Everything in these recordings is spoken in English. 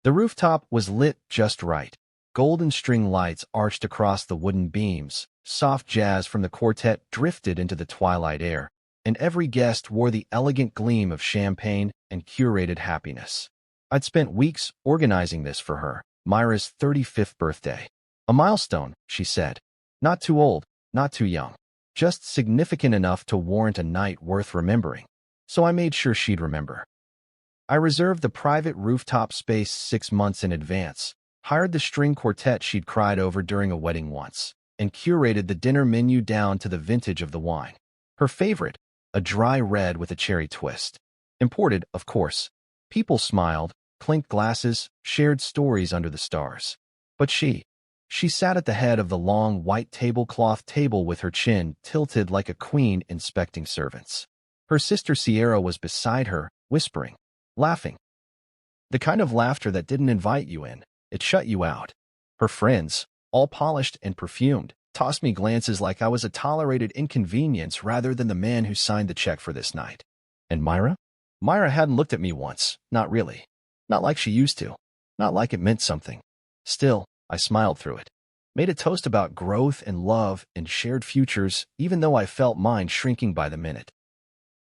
The rooftop was lit just right. Golden string lights arched across the wooden beams, soft jazz from the quartet drifted into the twilight air, and every guest wore the elegant gleam of champagne and curated happiness. I'd spent weeks organizing this for her, Myra's 35th birthday. A milestone, she said. Not too old, not too young. Just significant enough to warrant a night worth remembering. So I made sure she'd remember. I reserved the private rooftop space 6 months in advance, hired the string quartet she'd cried over during a wedding once, and curated the dinner menu down to the vintage of the wine. Her favorite, a dry red with a cherry twist. Imported, of course. People smiled, clinked glasses, shared stories under the stars. But she sat at the head of the long white tablecloth table with her chin tilted like a queen inspecting servants. Her sister Sierra was beside her, whispering, laughing. The kind of laughter that didn't invite you in, it shut you out. Her friends, all polished and perfumed, tossed me glances like I was a tolerated inconvenience rather than the man who signed the check for this night. And Myra? Myra hadn't looked at me once, not really. Not like she used to. Not like it meant something. Still, I smiled through it. Made a toast about growth and love and shared futures, even though I felt mine shrinking by the minute.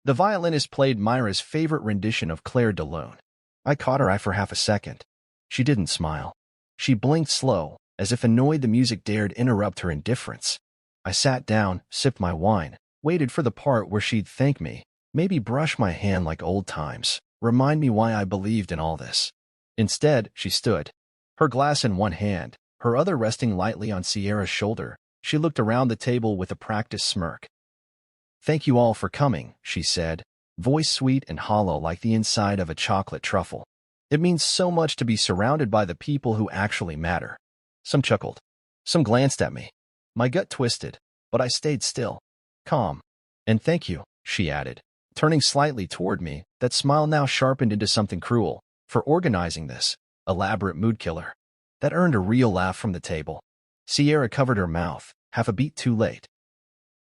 The violinist played Myra's favorite rendition of Claire de Lune. I caught her eye for half a second. She didn't smile. She blinked slow, as if annoyed the music dared interrupt her indifference. I sat down, sipped my wine, waited for the part where she'd thank me, maybe brush my hand like old times, remind me why I believed in all this. Instead, she stood, her glass in one hand, her other resting lightly on Sierra's shoulder. She looked around the table with a practiced smirk. "Thank you all for coming," she said, voice sweet and hollow like the inside of a chocolate truffle. "It means so much to be surrounded by the people who actually matter." Some chuckled. Some glanced at me. My gut twisted, but I stayed still, calm. "And thank you," she added, turning slightly toward me, that smile now sharpened into something cruel, "for organizing this elaborate mood killer." That earned a real laugh from the table. Sierra covered her mouth, half a beat too late.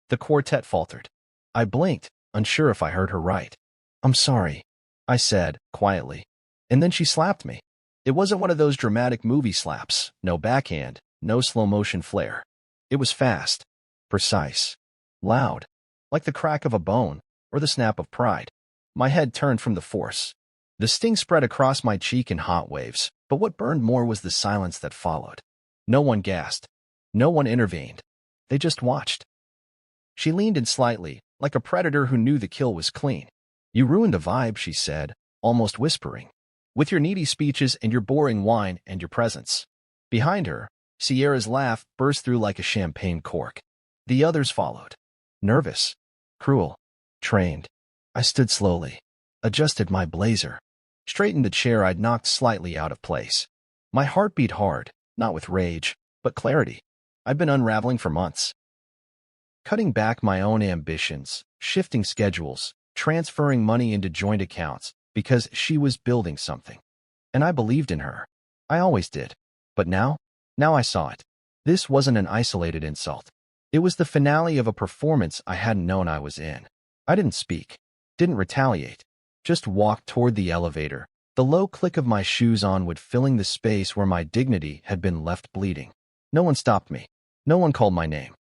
The quartet faltered. I blinked, unsure if I heard her right. "I'm sorry," I said, quietly. And then she slapped me. It wasn't one of those dramatic movie slaps, no backhand, no slow-motion flair. It was fast, precise, loud, like the crack of a bone or the snap of pride. My head turned from the force. The sting spread across my cheek in hot waves, but what burned more was the silence that followed. No one gasped. No one intervened. They just watched. She leaned in slightly, like a predator who knew the kill was clean. "You ruined the vibe," she said, almost whispering, "with your needy speeches and your boring wine and your presence." Behind her, Sierra's laugh burst through like a champagne cork. The others followed. Nervous, cruel, trained. I stood slowly, adjusted my blazer, straightened the chair I'd knocked slightly out of place. My heart beat hard, not with rage, but clarity. I'd been unraveling for months. Cutting back my own ambitions, shifting schedules, transferring money into joint accounts, because she was building something. And I believed in her. I always did. But now I saw it. This wasn't an isolated insult. It was the finale of a performance I hadn't known I was in. I didn't speak, didn't retaliate, just walked toward the elevator, the low click of my shoes on wood filling the space where my dignity had been left bleeding. No one stopped me. No one called my name.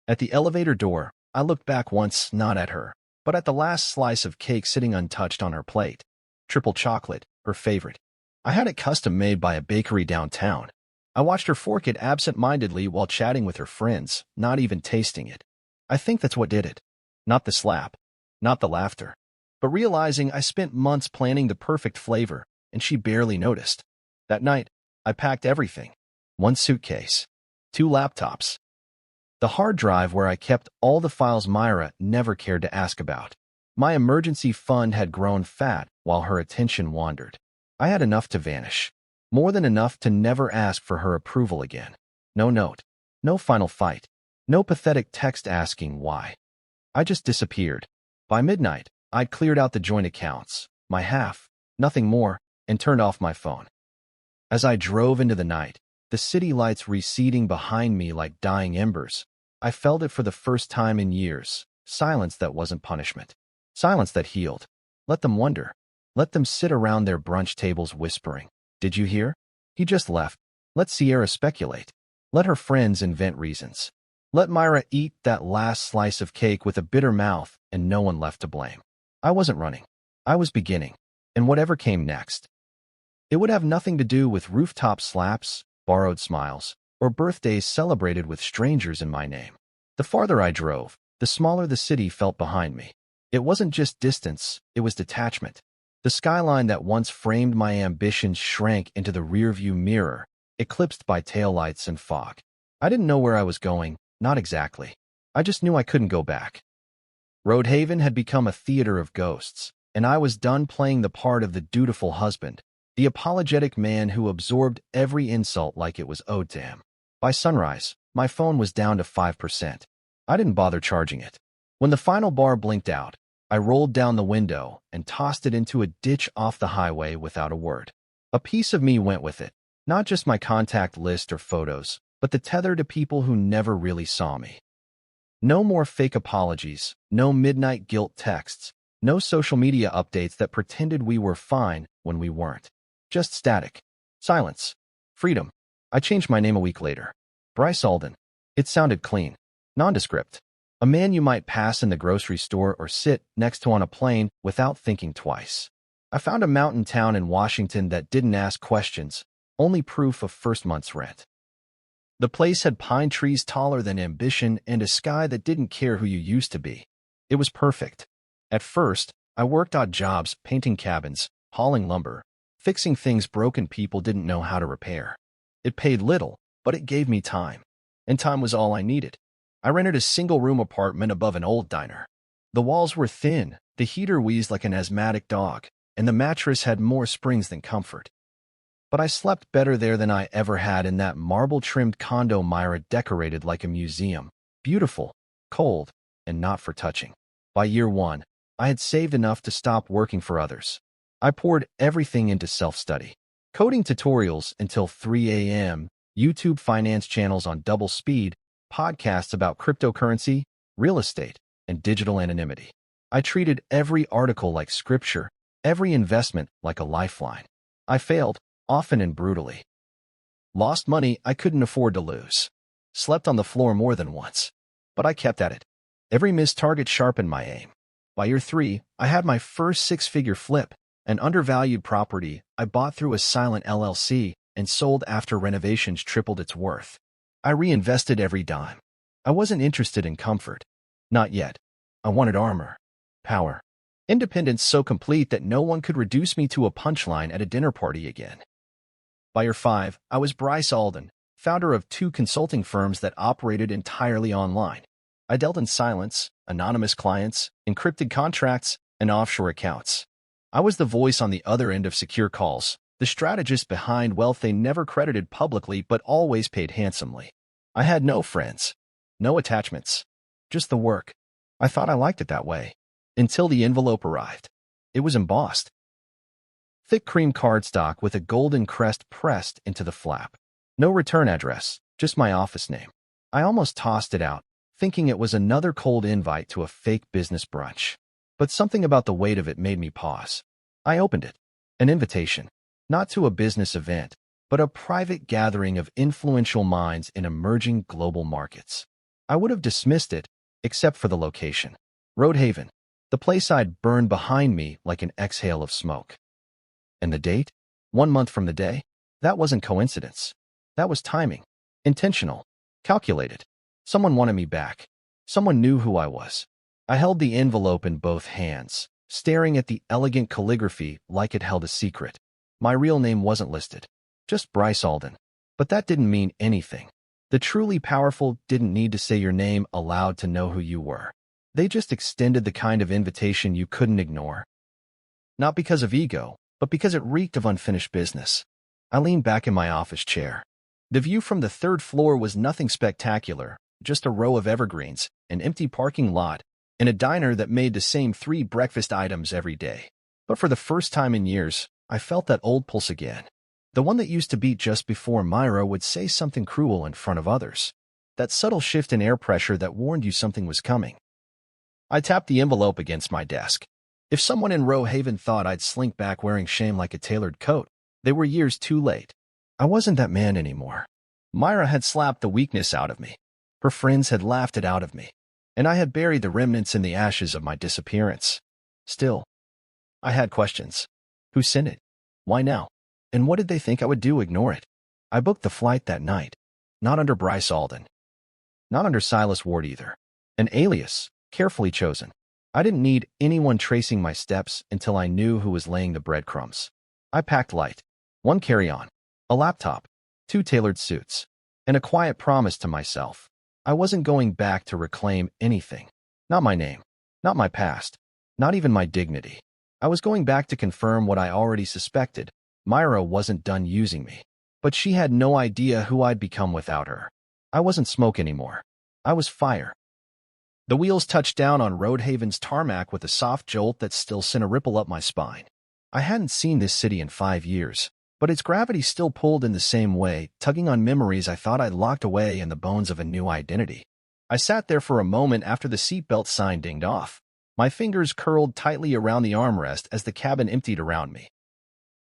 At the elevator door, I looked back once, not at her, but at the last slice of cake sitting untouched on her plate. Triple chocolate, her favorite. I had it custom made by a bakery downtown. I watched her fork it absent-mindedly while chatting with her friends, not even tasting it. I think that's what did it. Not the slap, not the laughter, but realizing I spent months planning the perfect flavor, and she barely noticed. That night, I packed everything. 1 suitcase, 2 laptops, the hard drive where I kept all the files Myra never cared to ask about. My emergency fund had grown fat while her attention wandered. I had enough to vanish. More than enough to never ask for her approval again. No note. No final fight. No pathetic text asking why. I just disappeared. By midnight, I'd cleared out the joint accounts, my half, nothing more, and turned off my phone. As I drove into the night, the city lights receding behind me like dying embers, I felt it for the first time in years. Silence that wasn't punishment. Silence that healed. Let them wonder. Let them sit around their brunch tables whispering. Did you hear? He just left. Let Sierra speculate. Let her friends invent reasons. Let Myra eat that last slice of cake with a bitter mouth and no one left to blame. I wasn't running. I was beginning. And whatever came next. It would have nothing to do with rooftop slaps, borrowed smiles, or birthdays celebrated with strangers in my name. The farther I drove, the smaller the city felt behind me. It wasn't just distance, it was detachment. The skyline that once framed my ambitions shrank into the rearview mirror, eclipsed by taillights and fog. I didn't know where I was going, not exactly. I just knew I couldn't go back. Roadhaven had become a theater of ghosts, and I was done playing the part of the dutiful husband, the apologetic man who absorbed every insult like it was owed to him. By sunrise, my phone was down to 5%. I didn't bother charging it. When the final bar blinked out, I rolled down the window and tossed it into a ditch off the highway without a word. A piece of me went with it, not just my contact list or photos, but the tether to people who never really saw me. No more fake apologies, no midnight guilt texts, no social media updates that pretended we were fine when we weren't. Just static. Silence. Freedom. I changed my name a week later. Bryce Alden. It sounded clean. Nondescript. A man you might pass in the grocery store or sit next to on a plane without thinking twice. I found a mountain town in Washington that didn't ask questions, only proof of first month's rent. The place had pine trees taller than ambition and a sky that didn't care who you used to be. It was perfect. At first, I worked odd jobs, painting cabins, hauling lumber, fixing things broken people didn't know how to repair. It paid little, but it gave me time. And time was all I needed. I rented a single-room apartment above an old diner. The walls were thin, the heater wheezed like an asthmatic dog, and the mattress had more springs than comfort. But I slept better there than I ever had in that marble-trimmed condo Myra decorated like a museum. Beautiful, cold, and not for touching. By year one, I had saved enough to stop working for others. I poured everything into self-study. Coding tutorials until 3 a.m., YouTube finance channels on double speed, podcasts about cryptocurrency, real estate, and digital anonymity. I treated every article like scripture, every investment like a lifeline. I failed, often and brutally. Lost money I couldn't afford to lose. Slept on the floor more than once. But I kept at it. Every missed target sharpened my aim. By year 3, I had my first six-figure flip, an undervalued property I bought through a silent LLC and sold after renovations tripled its worth. I reinvested every dime. I wasn't interested in comfort. Not yet. I wanted armor. Power. Independence so complete that no one could reduce me to a punchline at a dinner party again. By year 5, I was Bryce Alden, founder of 2 consulting firms that operated entirely online. I dealt in silence, anonymous clients, encrypted contracts, and offshore accounts. I was the voice on the other end of secure calls, the strategist behind wealth they never credited publicly but always paid handsomely. I had no friends, no attachments, just the work. I thought I liked it that way, until the envelope arrived. It was embossed. Thick cream cardstock with a golden crest pressed into the flap. No return address, just my office name. I almost tossed it out, thinking it was another cold invite to a fake business brunch. But something about the weight of it made me pause. I opened it. An invitation. Not to a business event, but a private gathering of influential minds in emerging global markets. I would have dismissed it, except for the location. Roadhaven, the place I'd burned behind me like an exhale of smoke. And the date? 1 month from the day? That wasn't coincidence. That was timing. Intentional. Calculated. Someone wanted me back. Someone knew who I was. I held the envelope in both hands, staring at the elegant calligraphy like it held a secret. My real name wasn't listed. Just Bryce Alden. But that didn't mean anything. The truly powerful didn't need to say your name aloud to know who you were. They just extended the kind of invitation you couldn't ignore. Not because of ego, but because it reeked of unfinished business. I leaned back in my office chair. The view from the 3rd floor was nothing spectacular, just a row of evergreens, an empty parking lot, and a diner that made the same 3 breakfast items every day. But for the first time in years, I felt that old pulse again. The one that used to beat just before Myra would say something cruel in front of others. That subtle shift in air pressure that warned you something was coming. I tapped the envelope against my desk. If someone in Roadhaven thought I'd slink back wearing shame like a tailored coat, They were years too late. I wasn't that man anymore. Myra had slapped the weakness out of me. Her friends had laughed it out of me. And I had buried the remnants in the ashes of my disappearance. Still, I had questions. Who sent it? Why now? And what did they think I would do? Ignore it? I booked the flight that night. Not under Bryce Alden. Not under Silas Ward either. An alias, carefully chosen. I didn't need anyone tracing my steps until I knew who was laying the breadcrumbs. I packed light. One carry-on, a laptop, 2 tailored suits, and a quiet promise to myself. I wasn't going back to reclaim anything. Not my name, not my past, not even my dignity. I was going back to confirm what I already suspected. Myra wasn't done using me. But she had no idea who I'd become without her. I wasn't smoke anymore. I was fire. The wheels touched down on Roadhaven's tarmac with a soft jolt that still sent a ripple up my spine. I hadn't seen this city in 5 years, but its gravity still pulled in the same way, tugging on memories I thought I'd locked away in the bones of a new identity. I sat there for a moment after the seatbelt sign dinged off. My fingers curled tightly around the armrest as the cabin emptied around me.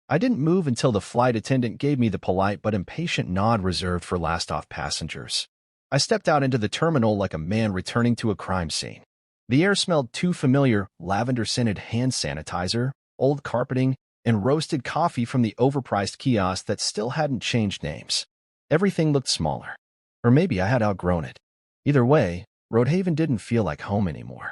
I didn't move until the flight attendant gave me the polite but impatient nod reserved for last-off passengers. I stepped out into the terminal like a man returning to a crime scene. The air smelled too familiar: lavender-scented hand sanitizer, old carpeting, and roasted coffee from the overpriced kiosk that still hadn't changed names. Everything looked smaller. Or maybe I had outgrown it. Either way, Roadhaven didn't feel like home anymore.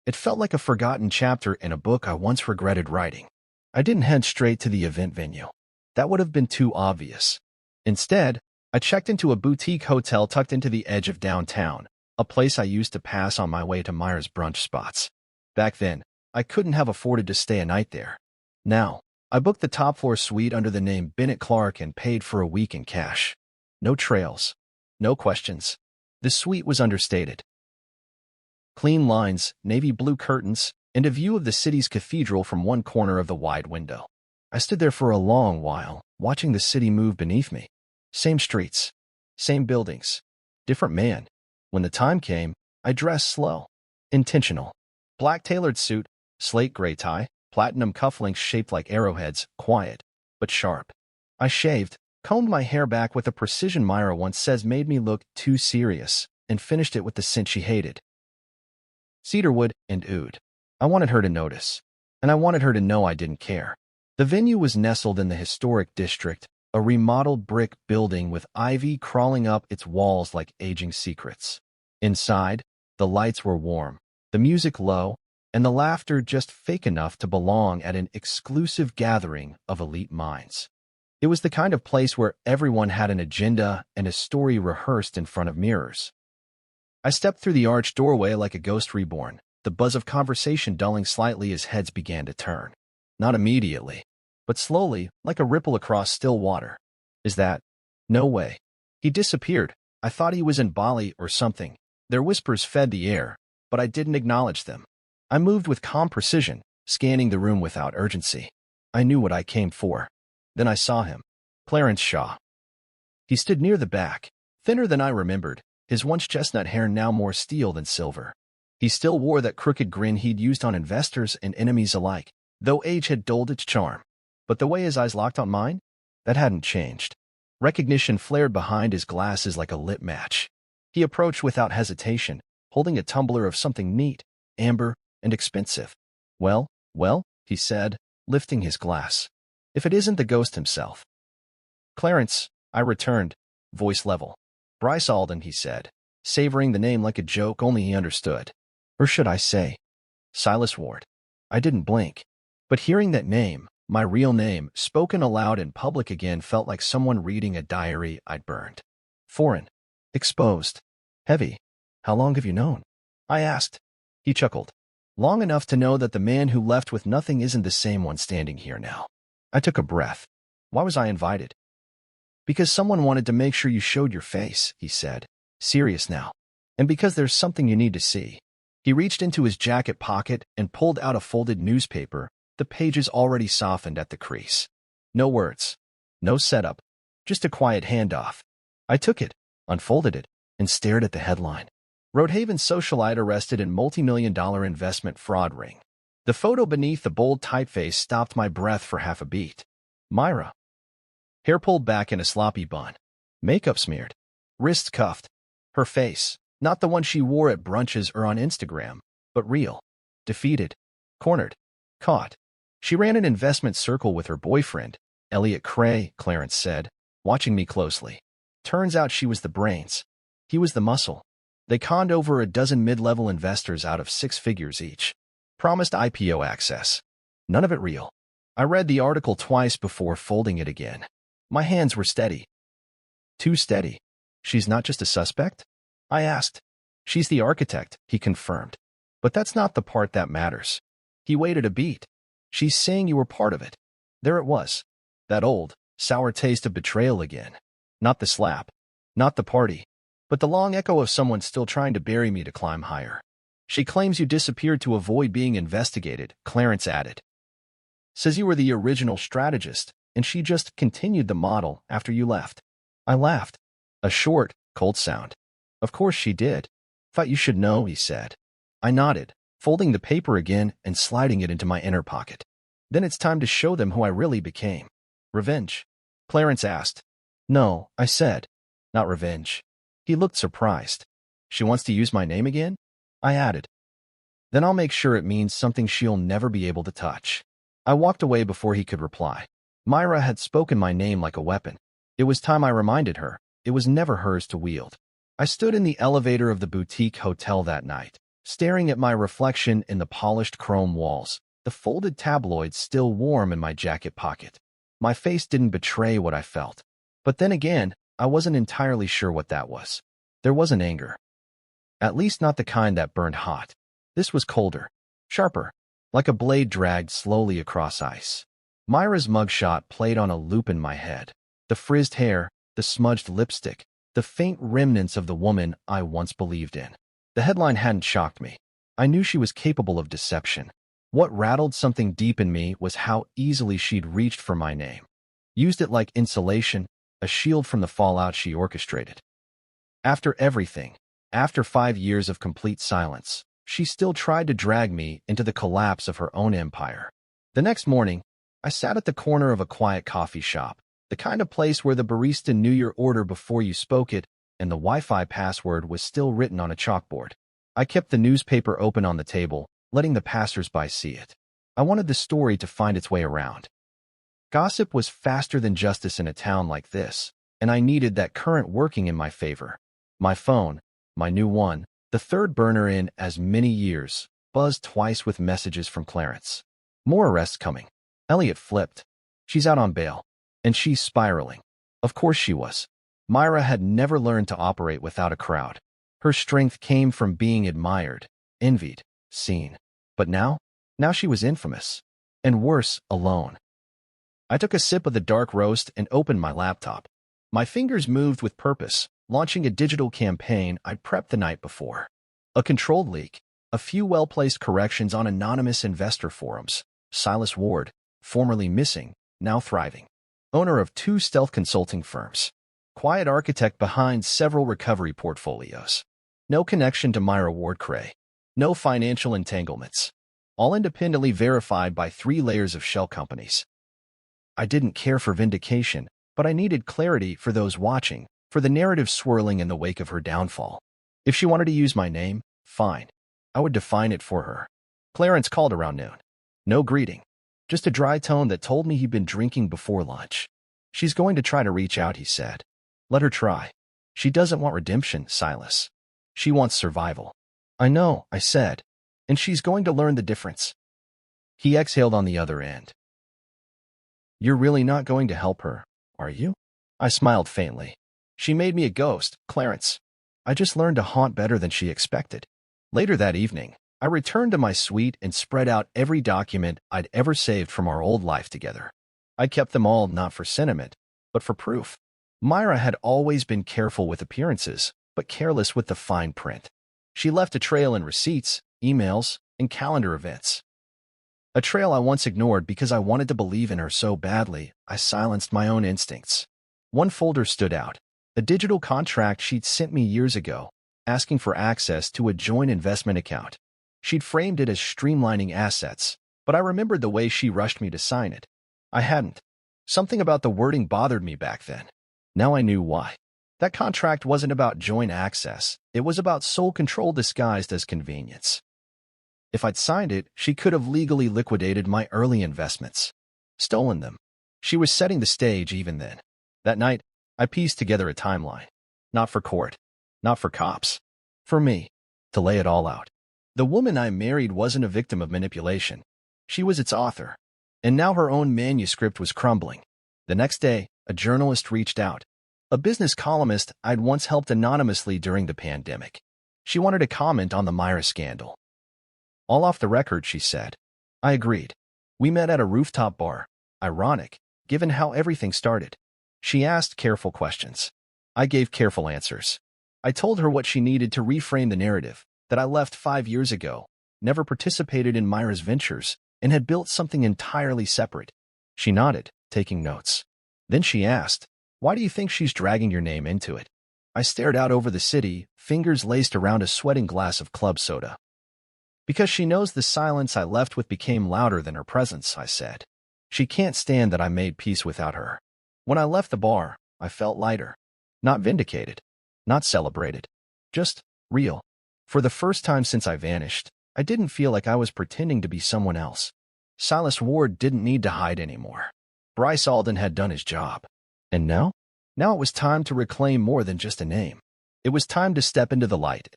It felt like a forgotten chapter in a book I once regretted writing. I didn't head straight to the event venue. That would have been too obvious. Instead, I checked into a boutique hotel tucked into the edge of downtown, a place I used to pass on my way to Myra's brunch spots. Back then, I couldn't have afforded to stay a night there. Now, I booked the top-floor suite under the name Bennett Clark and paid for a week in cash. No trails. No questions. The suite was understated. Clean lines, navy blue curtains, and a view of the city's cathedral from one corner of the wide window. I stood there for a long while, watching the city move beneath me. Same streets, same buildings, different man. When the time came, I dressed slow, intentional. Black tailored suit, slate gray tie, platinum cufflinks shaped like arrowheads, quiet, but sharp. I shaved, combed my hair back with a precision Myra once says made me look too serious, and finished it with the scent she hated: cedarwood and oud. I wanted her to notice, and I wanted her to know I didn't care. The venue was nestled in the historic district, a remodeled brick building with ivy crawling up its walls like aging secrets. Inside, the lights were warm, the music low, and the laughter just fake enough to belong at an exclusive gathering of elite minds. It was the kind of place where everyone had an agenda and a story rehearsed in front of mirrors. I stepped through the arched doorway like a ghost reborn, the buzz of conversation dulling slightly as heads began to turn. Not immediately, but slowly, like a ripple across still water. Is that? No way. He disappeared. I thought he was in Bali or something. Their whispers fed the air, but I didn't acknowledge them. I moved with calm precision, scanning the room without urgency. I knew what I came for. Then I saw him. Clarence Shaw. He stood near the back, thinner than I remembered, his once chestnut hair now more steel than silver. He still wore that crooked grin he'd used on investors and enemies alike, though age had dulled its charm. But the way his eyes locked on mine? That hadn't changed. Recognition flared behind his glasses like a lit match. He approached without hesitation, holding a tumbler of something neat, amber, and expensive. Well, he said, lifting his glass. If it isn't the ghost himself. Clarence, I returned, voice level. Bryce Alden, he said, savoring the name like a joke only he understood. Or should I say, Silas Ward. I didn't blink. But hearing that name, my real name, spoken aloud in public again felt like someone reading a diary I'd burned. Foreign. Exposed. Heavy. How long have you known? I asked. He chuckled. Long enough to know that the man who left with nothing isn't the same one standing here now. I took a breath. Why was I invited? Because someone wanted to make sure you showed your face, he said. Serious now. And because there's something you need to see. He reached into his jacket pocket and pulled out a folded newspaper, the pages already softened at the crease. No words. No setup. Just a quiet handoff. I took it, unfolded it, and stared at the headline. Roadhaven socialite arrested in multi-million-dollar investment fraud ring. The photo beneath the bold typeface stopped my breath for half a beat. Myra. Hair pulled back in a sloppy bun. Makeup smeared. Wrists cuffed. Her face, not the one she wore at brunches or on Instagram, but real. Defeated. Cornered. Caught. She ran an investment circle with her boyfriend, Elliot Cray, Clarence said, watching me closely. Turns out she was the brains. He was the muscle. They conned over a dozen mid-level investors out of 6 figures each. Promised IPO access. None of it real. I read the article twice before folding it again. My hands were steady. Too steady. She's not just a suspect? I asked. She's the architect, he confirmed. But that's not the part that matters. He waited a beat. She's saying you were part of it. There it was. That old, sour taste of betrayal again. Not the slap. Not the party. But the long echo of someone still trying to bury me to climb higher. She claims you disappeared to avoid being investigated, Clarence added. Says you were the original strategist, and she just continued the model after you left. I laughed. A short, cold sound. Of course she did. Thought you should know, he said. I nodded, folding the paper again and sliding it into my inner pocket. Then it's time to show them who I really became. Revenge? Clarence asked. No, I said. Not revenge. He looked surprised. She wants to use my name again? I added. Then I'll make sure it means something she'll never be able to touch. I walked away before he could reply. Myra had spoken my name like a weapon. It was time I reminded her. It was never hers to wield. I stood in the elevator of the boutique hotel that night, staring at my reflection in the polished chrome walls, the folded tabloids still warm in my jacket pocket. My face didn't betray what I felt. But then again, I wasn't entirely sure what that was. There wasn't anger. At least not the kind that burned hot. This was colder, sharper, like a blade dragged slowly across ice. Myra's mugshot played on a loop in my head. The frizzed hair, the smudged lipstick, the faint remnants of the woman I once believed in. The headline hadn't shocked me. I knew she was capable of deception. What rattled something deep in me was how easily she'd reached for my name. Used it like insulation, a shield from the fallout she orchestrated. After everything, after 5 years of complete silence, she still tried to drag me into the collapse of her own empire. The next morning, I sat at the corner of a quiet coffee shop, the kind of place where the barista knew your order before you spoke it, and the Wi-Fi password was still written on a chalkboard. I kept the newspaper open on the table, letting the passers-by see it. I wanted the story to find its way around. Gossip was faster than justice in a town like this, and I needed that current working in my favor. My phone, my new one, the third burner in as many years, buzzed twice with messages from Clarence. More arrests coming. Elliot flipped. She's out on bail. And she's spiraling. Of course she was. Myra had never learned to operate without a crowd. Her strength came from being admired, envied, seen. But now she was infamous. And worse, alone. I took a sip of the dark roast and opened my laptop. My fingers moved with purpose, launching a digital campaign I'd prepped the night before. A controlled leak, a few well-placed corrections on anonymous investor forums. Silas Ward, formerly missing, now thriving. Owner of 2 stealth consulting firms. Quiet architect behind several recovery portfolios. No connection to Myra Ward Cray. No financial entanglements. All independently verified by 3 layers of shell companies. I didn't care for vindication, but I needed clarity for those watching, for the narrative swirling in the wake of her downfall. If she wanted to use my name, fine. I would define it for her. Clarence called around noon. No greeting. Just a dry tone that told me he'd been drinking before lunch. She's going to try to reach out, he said. Let her try. She doesn't want redemption, Silas. She wants survival. I know, I said. And she's going to learn the difference. He exhaled on the other end. You're really not going to help her, are you? I smiled faintly. She made me a ghost, Clarence. I just learned to haunt better than she expected. Later that evening, I returned to my suite and spread out every document I'd ever saved from our old life together. I kept them all not for sentiment, but for proof. Myra had always been careful with appearances, but careless with the fine print. She left a trail in receipts, emails, and calendar events. A trail I once ignored because I wanted to believe in her so badly, I silenced my own instincts. One folder stood out, a digital contract she'd sent me years ago, asking for access to a joint investment account. She'd framed it as streamlining assets, but I remembered the way she rushed me to sign it. I hadn't. Something about the wording bothered me back then. Now I knew why. That contract wasn't about joint access. It was about sole control disguised as convenience. If I'd signed it, she could have legally liquidated my early investments. Stolen them. She was setting the stage even then. That night, I pieced together a timeline. Not for court. Not for cops. For me. To lay it all out. The woman I married wasn't a victim of manipulation. She was its author. And now her own manuscript was crumbling. The next day, a journalist reached out. A business columnist I'd once helped anonymously during the pandemic. She wanted to comment on the Myra scandal. All off the record, she said. I agreed. We met at a rooftop bar. Ironic, given how everything started. She asked careful questions. I gave careful answers. I told her what she needed to reframe the narrative, that I left 5 years ago, never participated in Myra's ventures, and had built something entirely separate. She nodded, taking notes. Then she asked, "Why do you think she's dragging your name into it?" I stared out over the city, fingers laced around a sweating glass of club soda. Because she knows the silence I left with became louder than her presence, I said. She can't stand that I made peace without her. When I left the bar, I felt lighter. Not vindicated. Not celebrated. Just real. For the first time since I vanished, I didn't feel like I was pretending to be someone else. Silas Ward didn't need to hide anymore. Bryce Alden had done his job. And now? Now it was time to reclaim more than just a name. It was time to step into the light.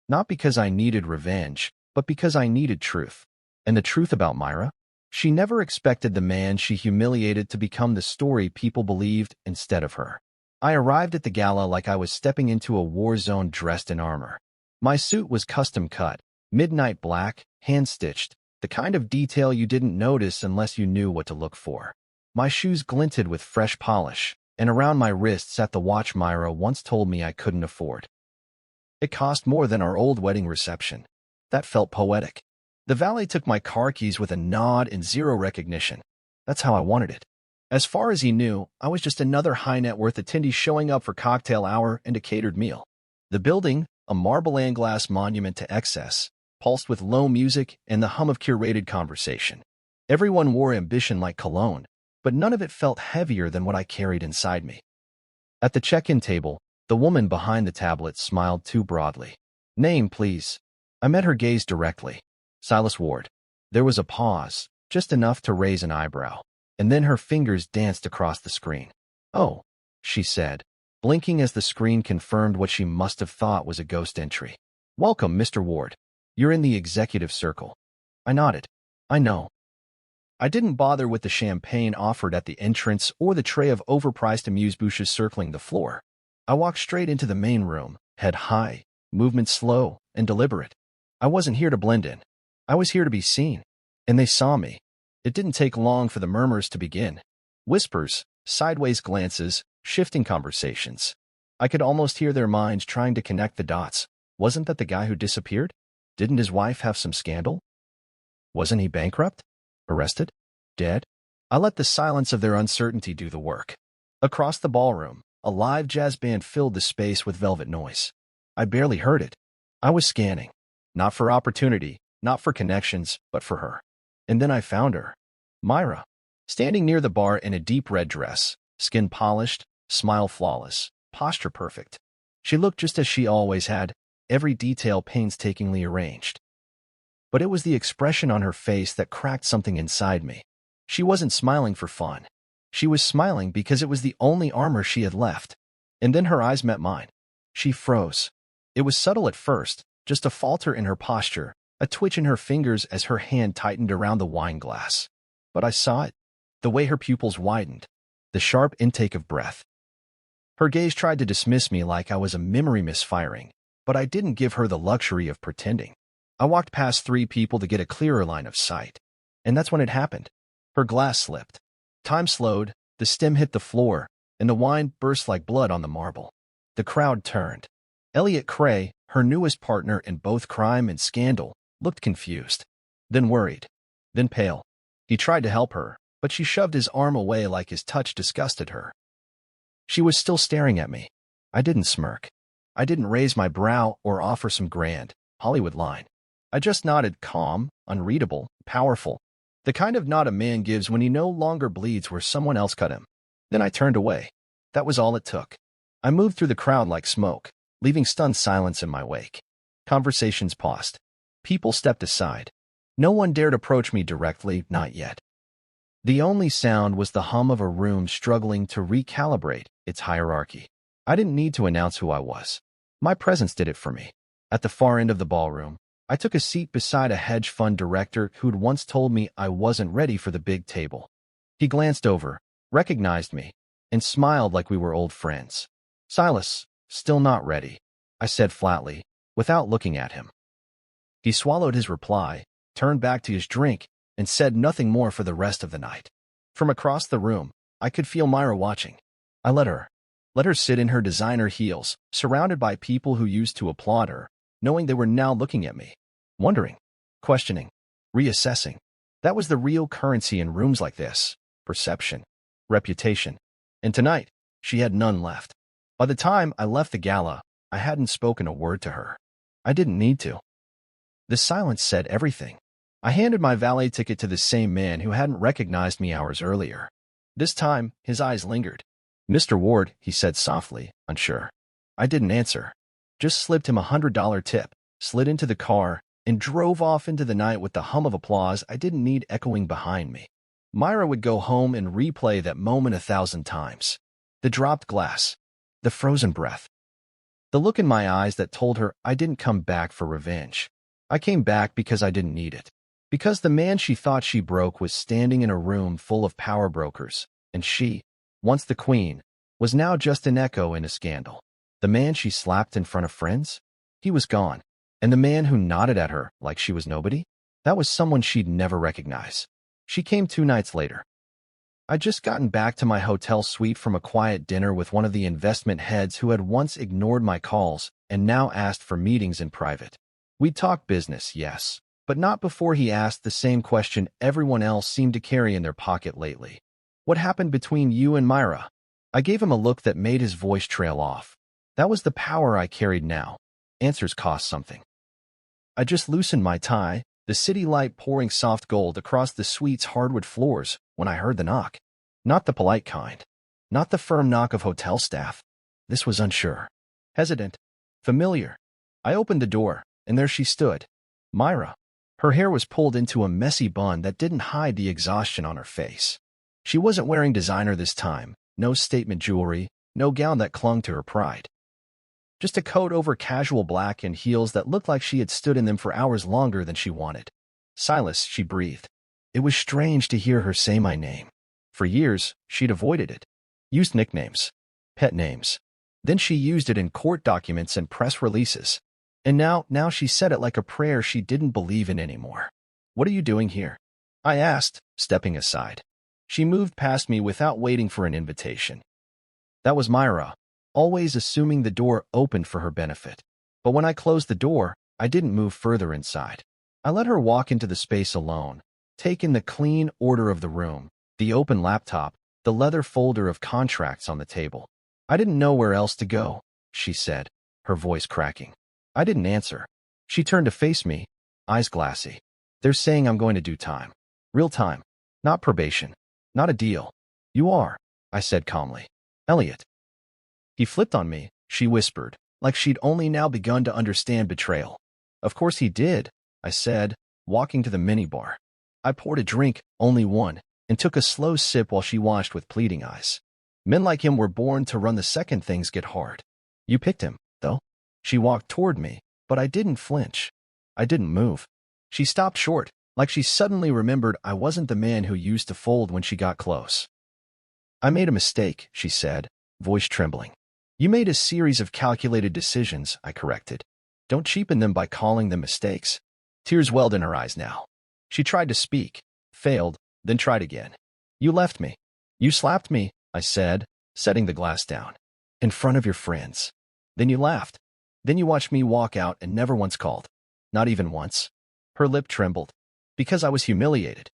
Not because I needed revenge, but because I needed truth. And the truth about Myra? She never expected the man she humiliated to become the story people believed instead of her. I arrived at the gala like I was stepping into a war zone dressed in armor. My suit was custom cut, midnight black, hand-stitched, the kind of detail you didn't notice unless you knew what to look for. My shoes glinted with fresh polish, and around my wrists sat the watch Myra once told me I couldn't afford. It cost more than our old wedding reception. That felt poetic. The valet took my car keys with a nod and zero recognition. That's how I wanted it. As far as he knew, I was just another high-net-worth attendee showing up for cocktail hour and a catered meal. The building, a marble and glass monument to excess, pulsed with low music and the hum of curated conversation. Everyone wore ambition like cologne, but none of it felt heavier than what I carried inside me. At the check-in table, the woman behind the tablet smiled too broadly. "Name, please." I met her gaze directly. Silas Ward. There was a pause, just enough to raise an eyebrow, and then her fingers danced across the screen. "Oh," she said, blinking as the screen confirmed what she must have thought was a ghost entry. "Welcome, Mr. Ward. You're in the executive circle." I nodded. "I know." I didn't bother with the champagne offered at the entrance or the tray of overpriced amuse-bouches circling the floor. I walked straight into the main room, head high, movement slow and deliberate. I wasn't here to blend in. I was here to be seen. And they saw me. It didn't take long for the murmurs to begin. Whispers, sideways glances, shifting conversations. I could almost hear their minds trying to connect the dots. Wasn't that the guy who disappeared? Didn't his wife have some scandal? Wasn't he bankrupt? Arrested? Dead? I let the silence of their uncertainty do the work. Across the ballroom, a live jazz band filled the space with velvet noise. I barely heard it. I was scanning. Not for opportunity, not for connections, but for her. And then I found her. Myra. Standing near the bar in a deep red dress, skin polished, smile flawless, posture perfect. She looked just as she always had, every detail painstakingly arranged. But it was the expression on her face that cracked something inside me. She wasn't smiling for fun. She was smiling because it was the only armor she had left. And then her eyes met mine. She froze. It was subtle at first, just a falter in her posture, a twitch in her fingers as her hand tightened around the wine glass. But I saw it. The way her pupils widened. The sharp intake of breath. Her gaze tried to dismiss me like I was a memory misfiring, but I didn't give her the luxury of pretending. I walked past 3 people to get a clearer line of sight. And that's when it happened. Her glass slipped. Time slowed, the stem hit the floor, and the wine burst like blood on the marble. The crowd turned. Elliot Cray, her newest partner in both crime and scandal, looked confused. Then worried. Then pale. He tried to help her, but she shoved his arm away like his touch disgusted her. She was still staring at me. I didn't smirk. I didn't raise my brow or offer some grand Hollywood line. I just nodded, calm, unreadable, powerful. The kind of nod a man gives when he no longer bleeds where someone else cut him. Then I turned away. That was all it took. I moved through the crowd like smoke, leaving stunned silence in my wake. Conversations paused. People stepped aside. No one dared approach me directly, not yet. The only sound was the hum of a room struggling to recalibrate its hierarchy. I didn't need to announce who I was. My presence did it for me. At the far end of the ballroom, I took a seat beside a hedge fund director who'd once told me I wasn't ready for the big table. He glanced over, recognized me, and smiled like we were old friends. "Silas, still not ready," I said flatly, without looking at him. He swallowed his reply, turned back to his drink, and said nothing more for the rest of the night. From across the room, I could feel Myra watching. I let her sit in her designer heels, surrounded by people who used to applaud her, knowing they were now looking at me, wondering, questioning, reassessing. That was the real currency in rooms like this: perception, reputation. And tonight, she had none left. By the time I left the gala, I hadn't spoken a word to her. I didn't need to. The silence said everything. I handed my valet ticket to the same man who hadn't recognized me hours earlier. This time, his eyes lingered. "Mr. Ward," he said softly, unsure. I didn't answer. Just slipped him a $100 tip, slid into the car, and drove off into the night with the hum of applause I didn't need echoing behind me. Myra would go home and replay that moment 1,000 times. The dropped glass. The frozen breath. The look in my eyes that told her I didn't come back for revenge. I came back because I didn't need it. Because the man she thought she broke was standing in a room full of power brokers, and she, once the queen, was now just an echo in a scandal. The man she slapped in front of friends? He was gone. And the man who nodded at her like she was nobody? That was someone she'd never recognize. She came 2 nights later. I'd just gotten back to my hotel suite from a quiet dinner with one of the investment heads who had once ignored my calls and now asked for meetings in private. We'd talk business, yes, but not before he asked the same question everyone else seemed to carry in their pocket lately. "What happened between you and Myra?" I gave him a look that made his voice trail off. That was the power I carried now. Answers cost something. I just loosened my tie, the city light pouring soft gold across the suite's hardwood floors, when I heard the knock. Not the polite kind. Not the firm knock of hotel staff. This was unsure. Hesitant. Familiar. I opened the door, and there she stood. Myra. Her hair was pulled into a messy bun that didn't hide the exhaustion on her face. She wasn't wearing designer this time. No statement jewelry. No gown that clung to her pride. Just a coat over casual black and heels that looked like she had stood in them for hours longer than she wanted. "Silas," she breathed. It was strange to hear her say my name. For years, she'd avoided it. Used nicknames. Pet names. Then she used it in court documents and press releases. And now she said it like a prayer she didn't believe in anymore. "What are you doing here?" I asked, stepping aside. She moved past me without waiting for an invitation. That was Myra, always assuming the door opened for her benefit. But when I closed the door, I didn't move further inside. I let her walk into the space alone, take in the clean order of the room, the open laptop, the leather folder of contracts on the table. "I didn't know where else to go," she said, her voice cracking. I didn't answer. She turned to face me, eyes glassy. "They're saying I'm going to do time. Real time. Not probation. Not a deal." "You are," I said calmly. "Elliot." He flipped on me, she whispered, like she'd only now begun to understand betrayal. "Of course he did," I said, walking to the minibar. I poured a drink, only one, and took a slow sip while she watched with pleading eyes. Men like him were born to run the second things get hard. "You picked him, though." She walked toward me, but I didn't flinch. I didn't move. She stopped short, like she suddenly remembered I wasn't the man who used to fold when she got close. "I made a mistake," she said, voice trembling. "You made a series of calculated decisions," I corrected. "Don't cheapen them by calling them mistakes." Tears welled in her eyes now. She tried to speak, failed, then tried again. "You left me. You slapped me," I said, setting the glass down. "In front of your friends. Then you laughed. Then you watched me walk out and never once called. Not even once." Her lip trembled. "Because I was humiliated."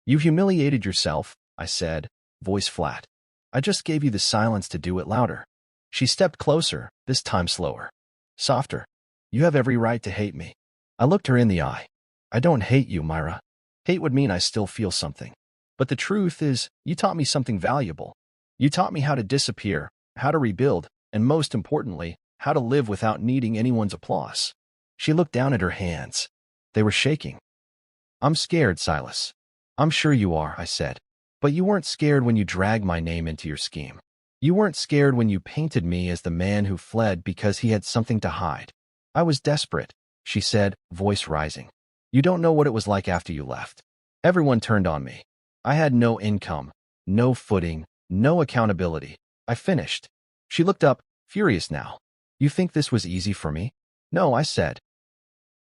"You humiliated yourself," I said, voice flat. "I just gave you the silence to do it louder." She stepped closer, this time slower. Softer. "You have every right to hate me." I looked her in the eye. "I don't hate you, Myra. Hate would mean I still feel something. But the truth is, you taught me something valuable. You taught me how to disappear, how to rebuild, and most importantly, how to live without needing anyone's applause. She looked down at her hands. They were shaking. I'm scared, Silas. I'm sure you are, I said. But you weren't scared when you dragged my name into your scheme. You weren't scared when you painted me as the man who fled because he had something to hide. I was desperate, she said, voice rising. You don't know what it was like after you left. Everyone turned on me. I had no income, no footing, no accountability. I finished. She looked up, furious now. You think this was easy for me? No, I said.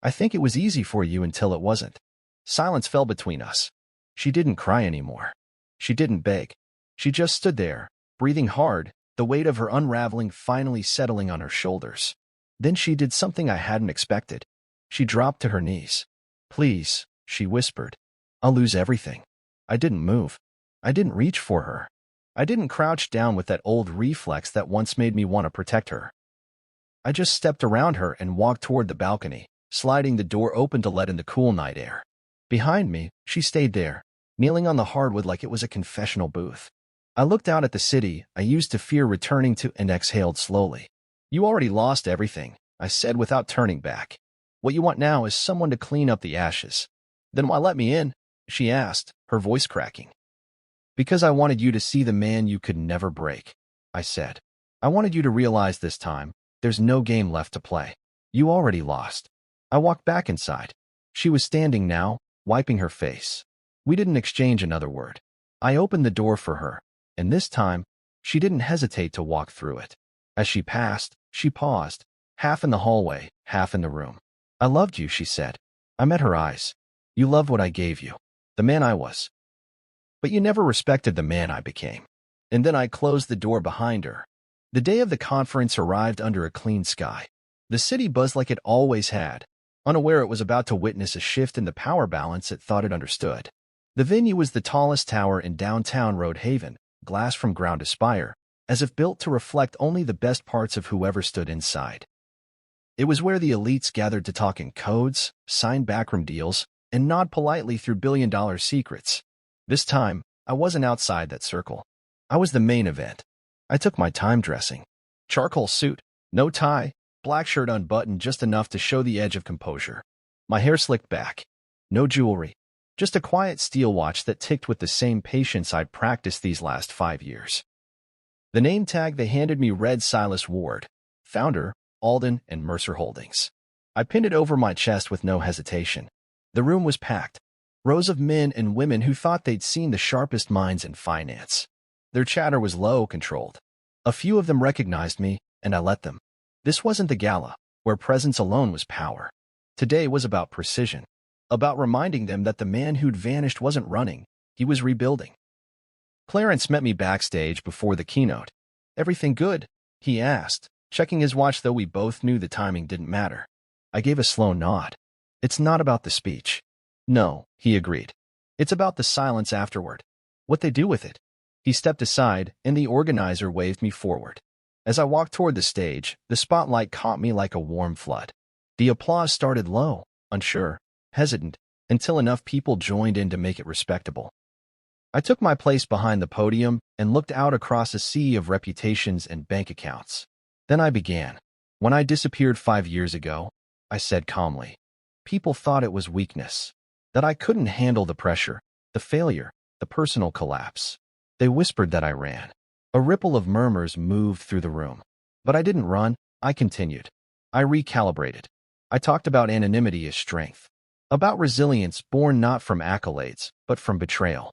I think it was easy for you until it wasn't. Silence fell between us. She didn't cry anymore. She didn't beg. She just stood there, breathing hard, the weight of her unraveling finally settling on her shoulders. Then she did something I hadn't expected. She dropped to her knees. Please, she whispered. I'll lose everything. I didn't move. I didn't reach for her. I didn't crouch down with that old reflex that once made me want to protect her. I just stepped around her and walked toward the balcony, sliding the door open to let in the cool night air. Behind me, she stayed there, kneeling on the hardwood like it was a confessional booth. I looked out at the city I used to fear returning to and exhaled slowly. You already lost everything, I said without turning back. What you want now is someone to clean up the ashes. Then why let me in? She asked, her voice cracking. Because I wanted you to see the man you could never break, I said. I wanted you to realize this time, there's no game left to play. You already lost. I walked back inside. She was standing now, wiping her face. We didn't exchange another word. I opened the door for her, and this time, she didn't hesitate to walk through it. As she passed, she paused, half in the hallway, half in the room. I loved you, she said. I met her eyes. You loved what I gave you, the man I was. But you never respected the man I became. And then I closed the door behind her. The day of the conference arrived under a clean sky. The city buzzed like it always had, unaware it was about to witness a shift in the power balance it thought it understood. The venue was the tallest tower in downtown Rhode Haven, glass from ground to spire, as if built to reflect only the best parts of whoever stood inside. It was where the elites gathered to talk in codes, sign backroom deals, and nod politely through billion-dollar secrets. This time, I wasn't outside that circle. I was the main event. I took my time dressing. Charcoal suit, no tie, black shirt unbuttoned just enough to show the edge of composure. My hair slicked back. No jewelry. Just a quiet steel watch that ticked with the same patience I'd practiced these last 5 years. The name tag they handed me read Silas Ward, founder, Alden and Mercer Holdings. I pinned it over my chest with no hesitation. The room was packed. Rows of men and women who thought they'd seen the sharpest minds in finance. Their chatter was low, controlled. A few of them recognized me, and I let them. This wasn't the gala, where presence alone was power. Today was about precision, about reminding them that the man who'd vanished wasn't running, he was rebuilding. Clarence met me backstage before the keynote. Everything good? He asked, checking his watch though we both knew the timing didn't matter. I gave a slow nod. It's not about the speech. No, he agreed. It's about the silence afterward. What they do with it. He stepped aside, and the organizer waved me forward. As I walked toward the stage, the spotlight caught me like a warm flood. The applause started low, unsure, hesitant, until enough people joined in to make it respectable. I took my place behind the podium and looked out across a sea of reputations and bank accounts. Then I began. When I disappeared 5 years ago, I said calmly, people thought it was weakness, that I couldn't handle the pressure, the failure, the personal collapse. They whispered that I ran. A ripple of murmurs moved through the room. But I didn't run, I continued. I recalibrated. I talked about anonymity as strength, about resilience born not from accolades, but from betrayal.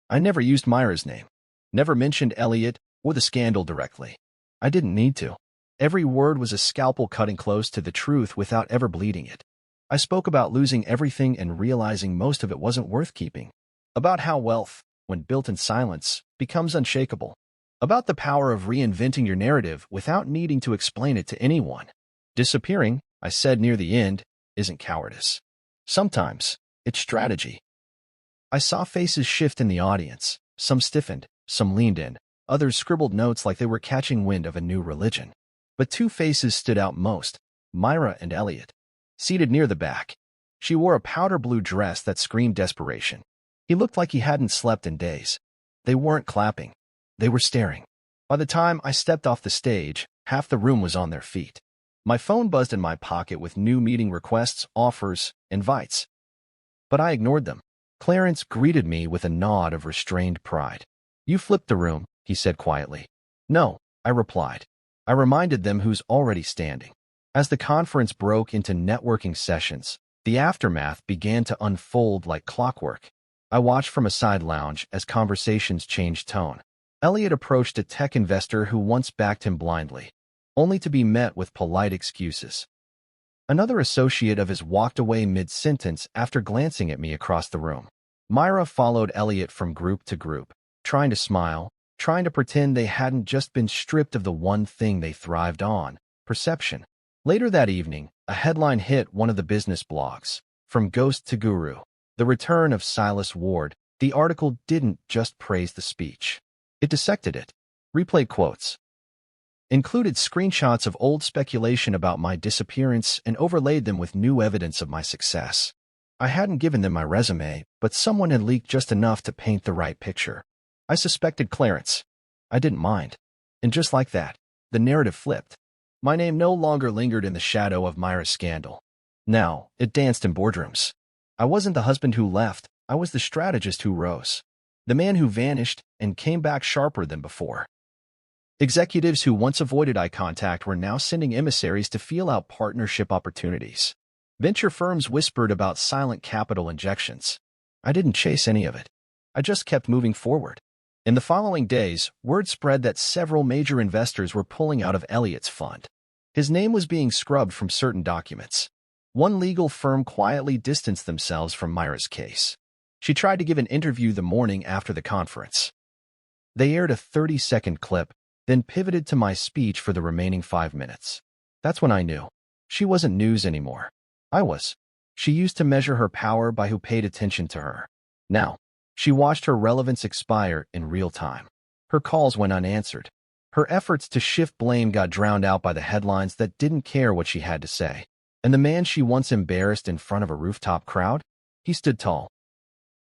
I never used Myra's name, never mentioned Elliot or the scandal directly. I didn't need to. Every word was a scalpel cutting close to the truth without ever bleeding it. I spoke about losing everything and realizing most of it wasn't worth keeping. About how wealth, when built in silence, becomes unshakable. About the power of reinventing your narrative without needing to explain it to anyone. Disappearing, I said near the end, isn't cowardice. Sometimes, it's strategy. I saw faces shift in the audience. Some stiffened, some leaned in, others scribbled notes like they were catching wind of a new religion. But two faces stood out most, Myra and Elliot. Seated near the back, She wore a powder blue dress that screamed desperation. He looked like he hadn't slept in days. They weren't clapping. They were staring. By the time I stepped off the stage, half the room was on their feet. My phone buzzed in my pocket with new meeting requests, offers, invites. But I ignored them. Clarence greeted me with a nod of restrained pride. "You flipped the room," he said quietly. "No," I replied. I reminded them who's already standing. As the conference broke into networking sessions, the aftermath began to unfold like clockwork. I watched from a side lounge as conversations changed tone. Elliot approached a tech investor who once backed him blindly, only to be met with polite excuses. Another associate of his walked away mid-sentence after glancing at me across the room. Myra followed Elliot from group to group, trying to smile, trying to pretend they hadn't just been stripped of the one thing they thrived on, perception. Later that evening, a headline hit one of the business blogs. From Ghost to Guru, the return of Silas Ward. The article didn't just praise the speech. It dissected it. Replay quotes. Included screenshots of old speculation about my disappearance and overlaid them with new evidence of my success. I hadn't given them my resume, but someone had leaked just enough to paint the right picture. I suspected Clarence. I didn't mind. And just like that, the narrative flipped. My name no longer lingered in the shadow of Myra's scandal. Now, it danced in boardrooms. I wasn't the husband who left, I was the strategist who rose. The man who vanished and came back sharper than before. Executives who once avoided eye contact were now sending emissaries to feel out partnership opportunities. Venture firms whispered about silent capital injections. I didn't chase any of it. I just kept moving forward. In the following days, word spread that several major investors were pulling out of Elliot's fund. His name was being scrubbed from certain documents. One legal firm quietly distanced themselves from Myra's case. She tried to give an interview the morning after the conference. They aired a 30-second clip, then pivoted to my speech for the remaining 5 minutes. That's when I knew. She wasn't news anymore. I was. She used to measure her power by who paid attention to her. Now, she watched her relevance expire in real time. Her calls went unanswered. Her efforts to shift blame got drowned out by the headlines that didn't care what she had to say. And the man she once embarrassed in front of a rooftop crowd? He stood tall.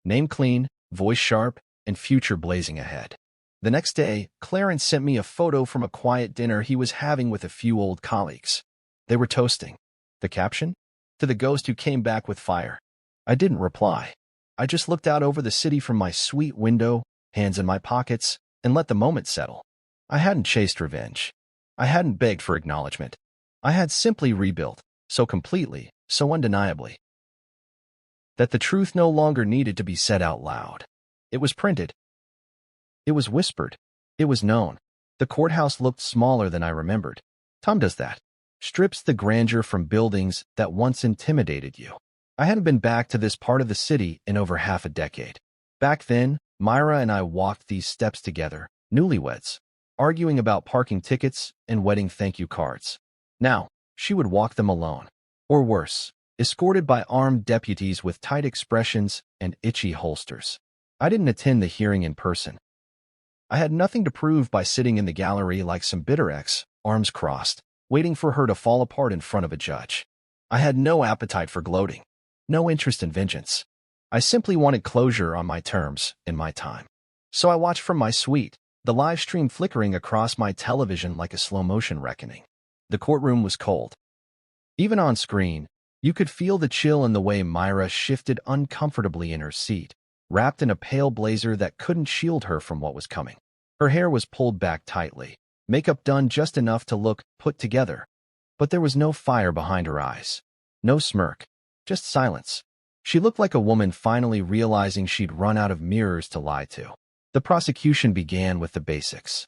Name clean, voice sharp, and future blazing ahead. The next day, Clarence sent me a photo from a quiet dinner he was having with a few old colleagues. They were toasting. The caption? To the ghost who came back with fire. I didn't reply. I just looked out over the city from my suite window, hands in my pockets, and let the moment settle. I hadn't chased revenge. I hadn't begged for acknowledgement. I had simply rebuilt, so completely, so undeniably, that the truth no longer needed to be said out loud. It was printed. It was whispered. It was known. The courthouse looked smaller than I remembered. Time does that. Strips the grandeur from buildings that once intimidated you. I hadn't been back to this part of the city in over half a decade. Back then, Myra and I walked these steps together, newlyweds, arguing about parking tickets and wedding thank-you cards. Now, she would walk them alone. Or worse, escorted by armed deputies with tight expressions and itchy holsters. I didn't attend the hearing in person. I had nothing to prove by sitting in the gallery like some bitter ex, arms crossed, waiting for her to fall apart in front of a judge. I had no appetite for gloating, no interest in vengeance. I simply wanted closure on my terms, in my time. So I watched from my suite, the live stream flickering across my television like a slow-motion reckoning. The courtroom was cold. Even on screen, you could feel the chill in the way Myra shifted uncomfortably in her seat, wrapped in a pale blazer that couldn't shield her from what was coming. Her hair was pulled back tightly, makeup done just enough to look put together. But there was no fire behind her eyes. No smirk. Just silence. She looked like a woman finally realizing she'd run out of mirrors to lie to. The prosecution began with the basics.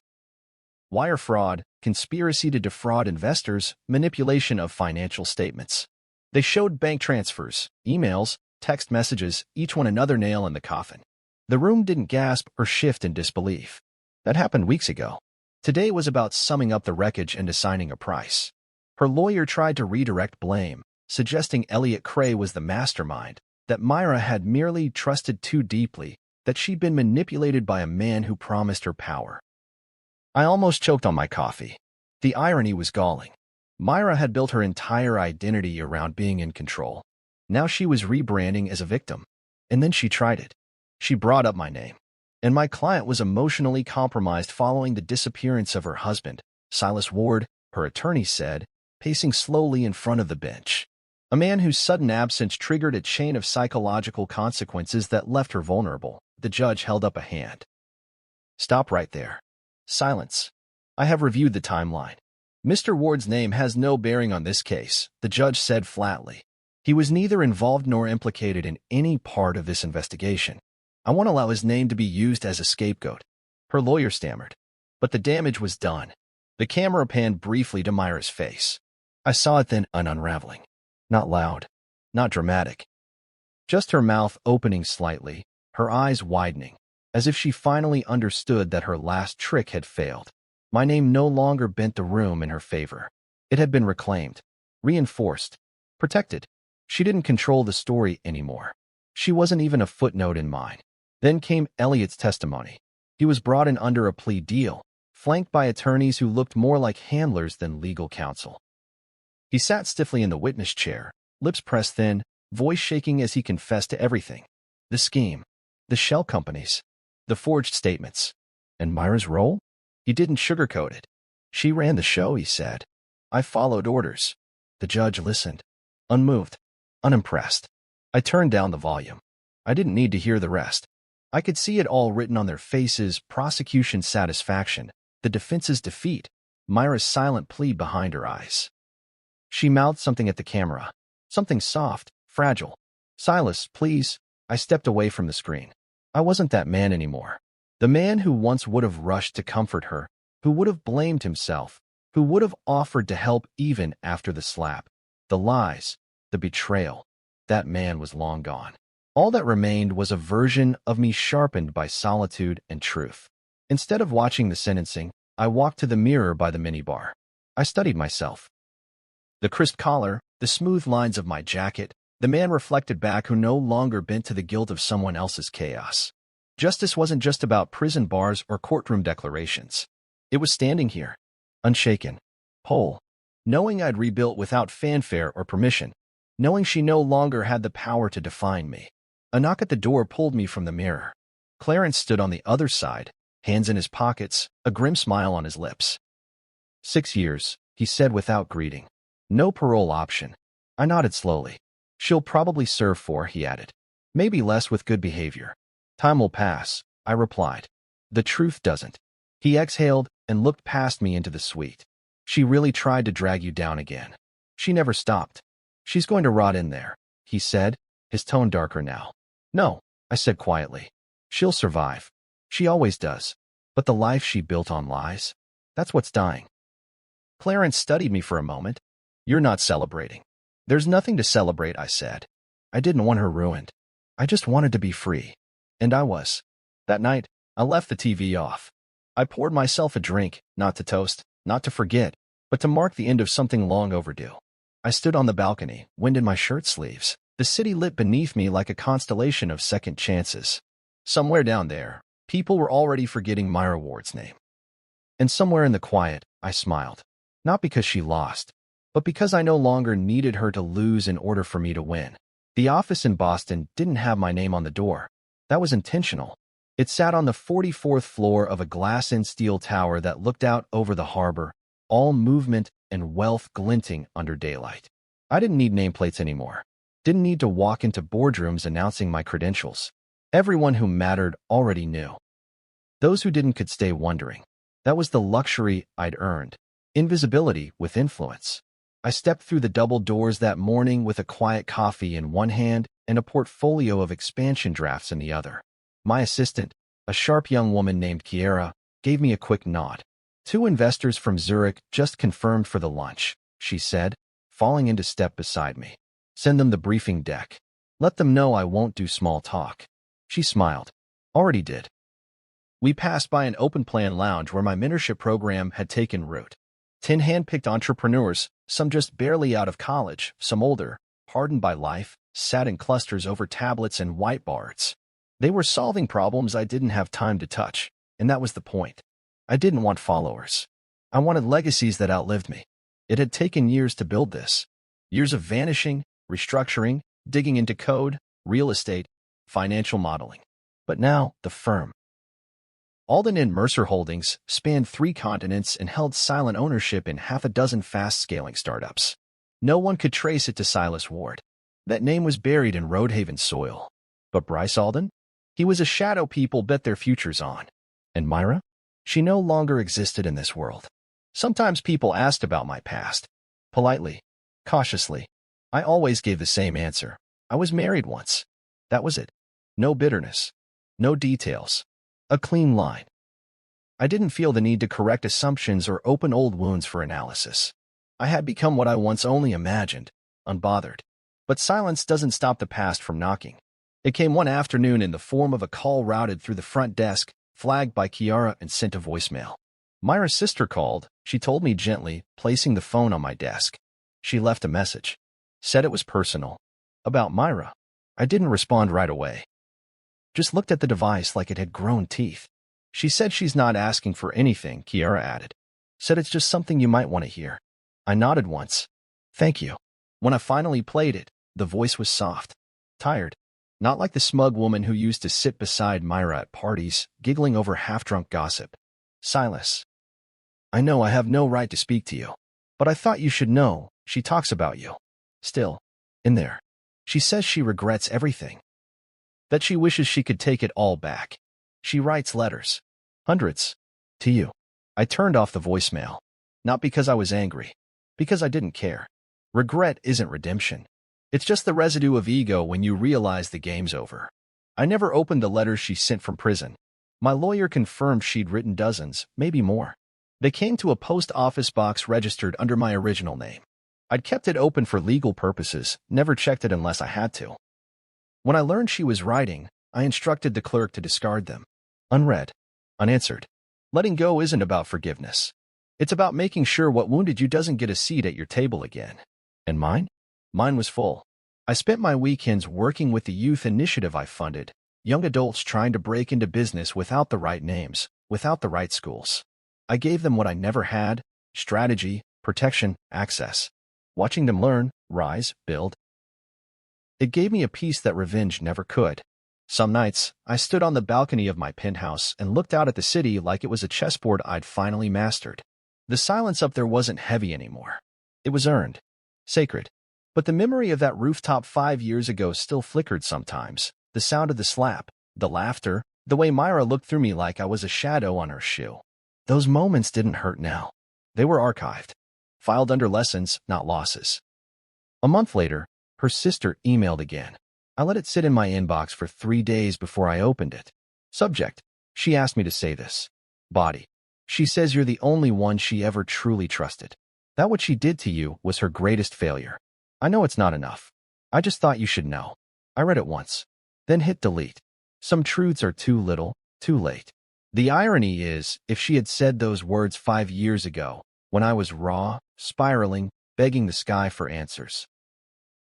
Wire fraud, conspiracy to defraud investors, manipulation of financial statements. They showed bank transfers, emails, text messages, each one another nail in the coffin. The room didn't gasp or shift in disbelief. That happened weeks ago. Today was about summing up the wreckage and assigning a price. Her lawyer tried to redirect blame, suggesting Elliot Cray was the mastermind, that Myra had merely trusted too deeply, that she'd been manipulated by a man who promised her power. I almost choked on my coffee. The irony was galling. Myra had built her entire identity around being in control. Now she was rebranding as a victim. And then she tried it. She brought up my name. And my client was emotionally compromised following the disappearance of her husband, Silas Ward, her attorney said, pacing slowly in front of the bench. A man whose sudden absence triggered a chain of psychological consequences that left her vulnerable. The judge held up a hand. Stop right there. Silence. I have reviewed the timeline. Mr. Ward's name has no bearing on this case, the judge said flatly. He was neither involved nor implicated in any part of this investigation. I won't allow his name to be used as a scapegoat. Her lawyer stammered. But the damage was done. The camera panned briefly to Myra's face. I saw it then unraveling. Not loud. Not dramatic. Just her mouth opening slightly, her eyes widening, as if she finally understood that her last trick had failed. My name no longer bent the room in her favor. It had been reclaimed, reinforced, protected. She didn't control the story anymore. She wasn't even a footnote in mine. Then came Elliot's testimony. He was brought in under a plea deal, flanked by attorneys who looked more like handlers than legal counsel. He sat stiffly in the witness chair, lips pressed thin, voice shaking as he confessed to everything. The scheme, the shell companies, the forged statements. And Myra's role? He didn't sugarcoat it. She ran the show, he said. I followed orders. The judge listened, unmoved, unimpressed. I turned down the volume. I didn't need to hear the rest. I could see it all written on their faces: prosecution's satisfaction, the defense's defeat, Myra's silent plea behind her eyes. She mouthed something at the camera, something soft, fragile. Silas, please. I stepped away from the screen. I wasn't that man anymore. The man who once would have rushed to comfort her, who would have blamed himself, who would have offered to help even after the slap, the lies, the betrayal. That man was long gone. All that remained was a version of me sharpened by solitude and truth. Instead of watching the sentencing, I walked to the mirror by the minibar. I studied myself. The crisp collar, the smooth lines of my jacket, the man reflected back who no longer bent to the guilt of someone else's chaos. Justice wasn't just about prison bars or courtroom declarations. It was standing here, unshaken, whole, knowing I'd rebuilt without fanfare or permission, knowing she no longer had the power to define me. A knock at the door pulled me from the mirror. Clarence stood on the other side, hands in his pockets, a grim smile on his lips. 6 years, he said without greeting. No parole option. I nodded slowly. She'll probably serve 4, he added. Maybe less with good behavior. Time will pass, I replied. The truth doesn't. He exhaled and looked past me into the suite. She really tried to drag you down again. She never stopped. She's going to rot in there, he said, his tone darker now. No, I said quietly. She'll survive. She always does. But the life she built on lies, that's what's dying. Clarence studied me for a moment. You're not celebrating. There's nothing to celebrate, I said. I didn't want her ruined. I just wanted to be free. And I was. That night, I left the TV off. I poured myself a drink, not to toast, not to forget, but to mark the end of something long overdue. I stood on the balcony, wind in my shirt sleeves. The city lit beneath me like a constellation of second chances. Somewhere down there, people were already forgetting Myra Ward's name. And somewhere in the quiet, I smiled. Not because she lost, but because I no longer needed her to lose in order for me to win. The office in Boston didn't have my name on the door. That was intentional. It sat on the 44th floor of a glass-and-steel tower that looked out over the harbor, all movement and wealth glinting under daylight. I didn't need nameplates anymore. Didn't need to walk into boardrooms announcing my credentials. Everyone who mattered already knew. Those who didn't could stay wondering. That was the luxury I'd earned. Invisibility with influence. I stepped through the double doors that morning with a quiet coffee in one hand and a portfolio of expansion drafts in the other. My assistant, a sharp young woman named Kiera, gave me a quick nod. 2 investors from Zurich just confirmed for the lunch, she said, falling into step beside me. Send them the briefing deck. Let them know I won't do small talk. She smiled. Already did. We passed by an open-plan lounge where my mentorship program had taken root. 10 hand-picked entrepreneurs, some just barely out of college, some older, hardened by life, sat in clusters over tablets and whiteboards. They were solving problems I didn't have time to touch, and that was the point. I didn't want followers. I wanted legacies that outlived me. It had taken years to build this. Years of vanishing, restructuring, digging into code, real estate, financial modeling. But now, the firm. Alden and Mercer Holdings spanned 3 continents and held silent ownership in half a dozen fast-scaling startups. No one could trace it to Silas Ward. That name was buried in Roadhaven soil. But Bryce Alden? He was a shadow people bet their futures on. And Myra? She no longer existed in this world. Sometimes people asked about my past. Politely, cautiously. I always gave the same answer. I was married once. That was it. No bitterness. No details. A clean line. I didn't feel the need to correct assumptions or open old wounds for analysis. I had become what I once only imagined, unbothered. But silence doesn't stop the past from knocking. It came one afternoon in the form of a call routed through the front desk, flagged by Kiara and sent to voicemail. Myra's sister called, she told me gently, placing the phone on my desk. She left a message. Said it was personal. About Myra. I didn't respond right away. Just looked at the device like it had grown teeth. She said she's not asking for anything, Kiara added. Said it's just something you might want to hear. I nodded once. Thank you. When I finally played it, the voice was soft. Tired. Not like the smug woman who used to sit beside Myra at parties, giggling over half-drunk gossip. Silas. I know I have no right to speak to you. But I thought you should know, she talks about you. Still. In there. She says she regrets everything. That she wishes she could take it all back. She writes letters. Hundreds. To you. I turned off the voicemail. Not because I was angry. Because I didn't care. Regret isn't redemption. It's just the residue of ego when you realize the game's over. I never opened the letters she sent from prison. My lawyer confirmed she'd written dozens, maybe more. They came to a post office box registered under my original name. I'd kept it open for legal purposes, never checked it unless I had to. When I learned she was writing, I instructed the clerk to discard them. Unread. Unanswered. Letting go isn't about forgiveness. It's about making sure what wounded you doesn't get a seat at your table again. And mine? Mine was full. I spent my weekends working with the youth initiative I funded, young adults trying to break into business without the right names, without the right schools. I gave them what I never had: strategy, protection, access. Watching them learn, rise, build. It gave me a peace that revenge never could. Some nights, I stood on the balcony of my penthouse and looked out at the city like it was a chessboard I'd finally mastered. The silence up there wasn't heavy anymore. It was earned. Sacred. But the memory of that rooftop 5 years ago still flickered sometimes. The sound of the slap, the laughter, the way Myra looked through me like I was a shadow on her shoe. Those moments didn't hurt now. They were archived. Filed under lessons, not losses. A month later, her sister emailed again. I let it sit in my inbox for 3 days before I opened it. Subject. She asked me to say this. Body. She says you're the only one she ever truly trusted. That what she did to you was her greatest failure. I know it's not enough. I just thought you should know. I read it once. Then hit delete. Some truths are too little, too late. The irony is, if she had said those words 5 years ago, when I was raw, spiraling, begging the sky for answers,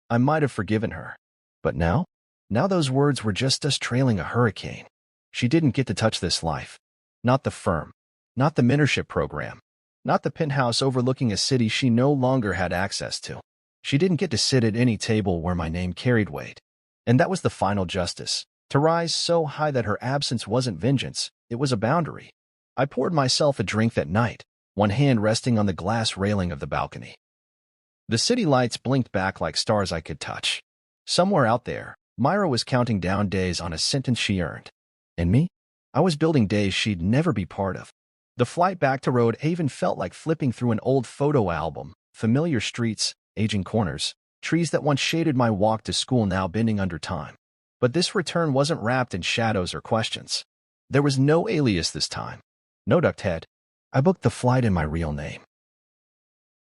I might have forgiven her. But now? Now those words were just us trailing a hurricane. She didn't get to touch this life. Not the firm. Not the mentorship program. Not the penthouse overlooking a city she no longer had access to. She didn't get to sit at any table where my name carried weight. And that was the final justice. To rise so high that her absence wasn't vengeance, it was a boundary. I poured myself a drink that night, one hand resting on the glass railing of the balcony. The city lights blinked back like stars I could touch. Somewhere out there, Myra was counting down days on a sentence she earned. And me? I was building days she'd never be part of. The flight back to Roadhaven felt like flipping through an old photo album, familiar streets, aging corners, trees that once shaded my walk to school now bending under time. But this return wasn't wrapped in shadows or questions. There was no alias this time. No ducked head. I booked the flight in my real name.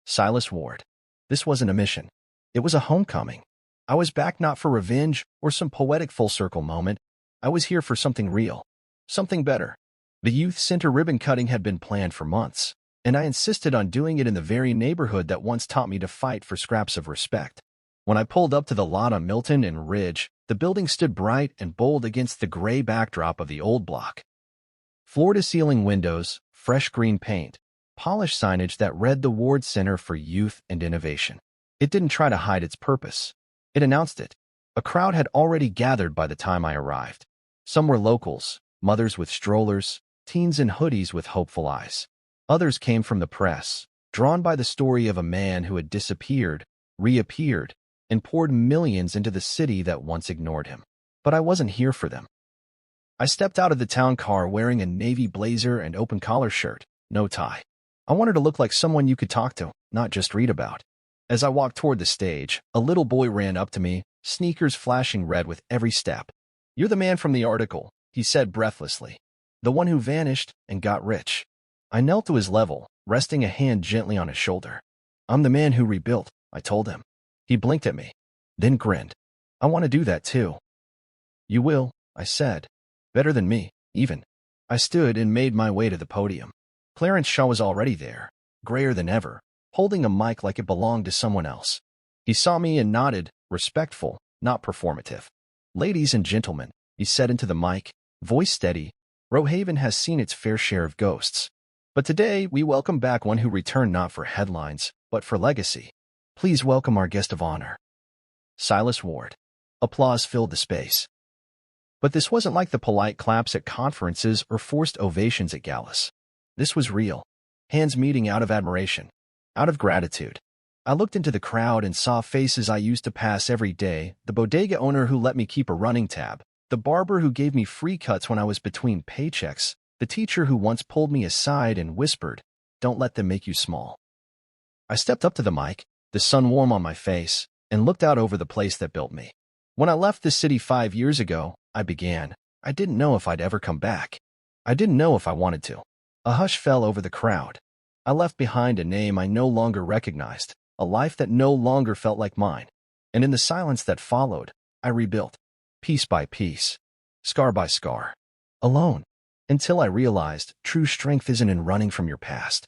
Silas Ward. This wasn't a mission. It was a homecoming. I was back not for revenge or some poetic full-circle moment. I was here for something real. Something better. The youth center ribbon cutting had been planned for months, and I insisted on doing it in the very neighborhood that once taught me to fight for scraps of respect. When I pulled up to the lot on Milton and Ridge, the building stood bright and bold against the gray backdrop of the old block. Floor-to-ceiling windows, fresh green paint, polished signage that read the Ward Center for Youth and Innovation. It didn't try to hide its purpose. It announced it. A crowd had already gathered by the time I arrived. Some were locals, mothers with strollers, teens in hoodies with hopeful eyes. Others came from the press, drawn by the story of a man who had disappeared, reappeared, and poured millions into the city that once ignored him. But I wasn't here for them. I stepped out of the town car wearing a navy blazer and open-collar shirt, no tie. I wanted to look like someone you could talk to, not just read about. As I walked toward the stage, a little boy ran up to me, sneakers flashing red with every step. "You're the man from the article," he said breathlessly. "The one who vanished and got rich." I knelt to his level, resting a hand gently on his shoulder. "I'm the man who rebuilt," I told him. He blinked at me, then grinned. "I want to do that too." "You will," I said. "Better than me, even." I stood and made my way to the podium. Clarence Shaw was already there, grayer than ever, holding a mic like it belonged to someone else. He saw me and nodded, respectful, not performative. "Ladies and gentlemen," he said into the mic, voice steady, "Roehaven has seen its fair share of ghosts. But today we welcome back one who returned not for headlines, but for legacy. Please welcome our guest of honor." Silas Ward. Applause filled the space. But this wasn't like the polite claps at conferences or forced ovations at galas. This was real. Hands meeting out of admiration, out of gratitude. I looked into the crowd and saw faces I used to pass every day, the bodega owner who let me keep a running tab, the barber who gave me free cuts when I was between paychecks, the teacher who once pulled me aside and whispered, "Don't let them make you small." I stepped up to the mic, the sun warm on my face, and looked out over the place that built me. When I left the city 5 years ago, I began. I didn't know if I'd ever come back. I didn't know if I wanted to. A hush fell over the crowd. I left behind a name I no longer recognized, a life that no longer felt like mine. And in the silence that followed, I rebuilt, piece by piece, scar by scar, alone, until I realized true strength isn't in running from your past.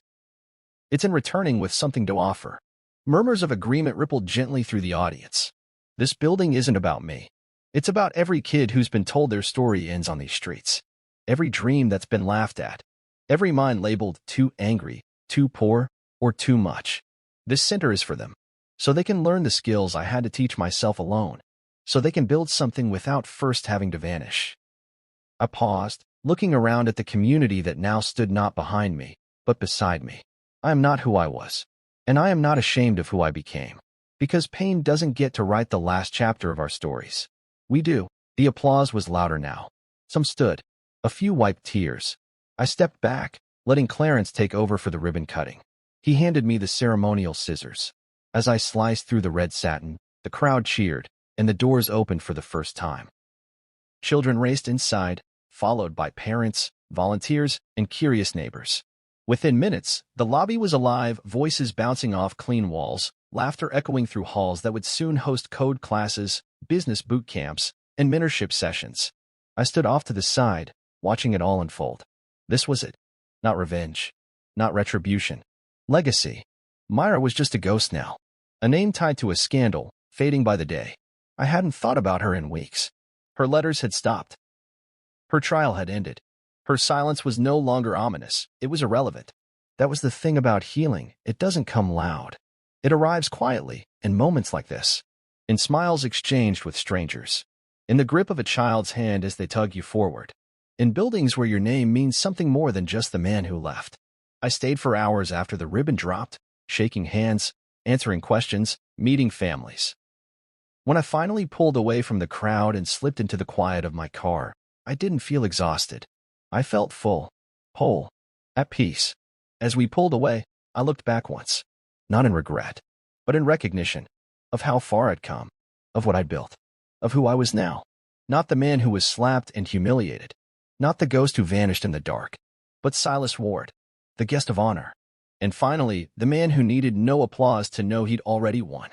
It's in returning with something to offer. Murmurs of agreement rippled gently through the audience. This building isn't about me. It's about every kid who's been told their story ends on these streets. Every dream that's been laughed at. Every mind labeled too angry, too poor, or too much. This center is for them, so they can learn the skills I had to teach myself alone, so they can build something without first having to vanish. I paused, looking around at the community that now stood not behind me, but beside me. I am not who I was, and I am not ashamed of who I became, because pain doesn't get to write the last chapter of our stories. We do. The applause was louder now. Some stood. A few wiped tears. I stepped back, letting Clarence take over for the ribbon cutting. He handed me the ceremonial scissors. As I sliced through the red satin, the crowd cheered, and the doors opened for the first time. Children raced inside, followed by parents, volunteers, and curious neighbors. Within minutes, the lobby was alive, voices bouncing off clean walls, laughter echoing through halls that would soon host code classes, business boot camps, and mentorship sessions. I stood off to the side, watching it all unfold. This was it. Not revenge. Not retribution. Legacy. Myra was just a ghost now. A name tied to a scandal, fading by the day. I hadn't thought about her in weeks. Her letters had stopped. Her trial had ended. Her silence was no longer ominous. It was irrelevant. That was the thing about healing. It doesn't come loud. It arrives quietly, in moments like this. In smiles exchanged with strangers. In the grip of a child's hand as they tug you forward. In buildings where your name means something more than just the man who left. I stayed for hours after the ribbon dropped, shaking hands, answering questions, meeting families. When I finally pulled away from the crowd and slipped into the quiet of my car, I didn't feel exhausted. I felt full, whole, at peace. As we pulled away, I looked back once, not in regret, but in recognition of how far I'd come, of what I'd built, of who I was now. Not the man who was slapped and humiliated, not the ghost who vanished in the dark, but Silas Ward, the guest of honor. And finally, the man who needed no applause to know he'd already won.